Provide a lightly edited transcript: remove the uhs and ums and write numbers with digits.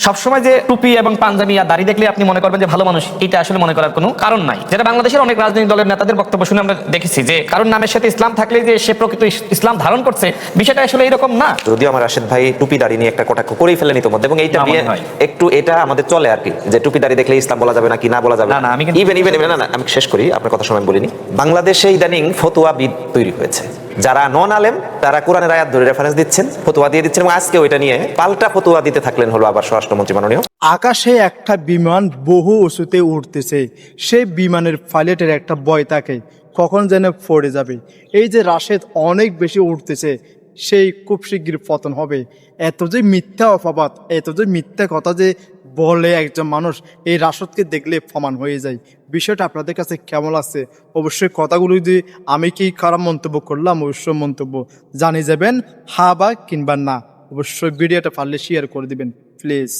সবসময় যে টুপি এবং পাঞ্জাবি আর দাড়ি দেখলে আপনি মনে করবেন যে ভালো মানুষ, এটা আসলে মনে করার কোনো কারণ নাই। যেটা বাংলাদেশের অনেক রাজনৈতিক দলের নেতাদের বক্তব্য শুনে আমরা দেখেছি যে কারণ নামের সাথে ইসলাম থাকলে যে সে প্রকৃত ইসলাম ধারণ করছে, বিষয়টা আসলে এরকম না। যদিও আমার রাশেদ ভাই টুপি দাড়ি নিয়ে একটা কটাক্ষ করেই ফেলেন ইতিমধ্যে, এবং এইটা নিয়ে একটু এটা আমাদের চলে আর কি, যে টুপি দাড়ি দেখলে ইসলাম বলা যাবে না কি না বলা যাবে না। ইভেন না, আমি শেষ করি, আপনার কথা সময় বলিনি। বাংলাদেশে ইদানিং ফতোয়াবিদ তৈরি হয়েছে, যারা নন আলেম তারা কোরআনের আয়াত ধরে রেফারেন্স দিচ্ছেন, ফতোয়া দিয়ে দিচ্ছেন, এবং আজকে ওইটা নিয়ে পাল্টা ফতোয়া দিতে থাকলেন হলো আবার স্বরাষ্ট্রমন্ত্রী মাননীয়। আকাশে একটা বিমান বহু উঁচুতে উঠতেছে, সেই বিমানের পাইলটের একটা ভয় থাকে কখন যেন পড়ে যাবে। এই যে রাশেদ অনেক বেশি উঠতেছে, সেই খুব শিগগির পতন হবে। এত যে মিথ্যা অপবাদ, এত যে মিথ্যা কথা যে বলে একজন মানুষ, এই রাশেদকে দেখলে প্রমাণ হয়ে যায়। বিষয়টা আপনাদের কাছে কেমন আছে? অবশ্যই কথাগুলো যদি আমি কি খারাপ মন্তব্য করলাম, অবশ্যই মন্তব্য জানিয়ে যাবেন, হা বা কিংবা না। অবশ্যই ভিডিওটা পারলে শেয়ার করে দিবেন প্লিজ।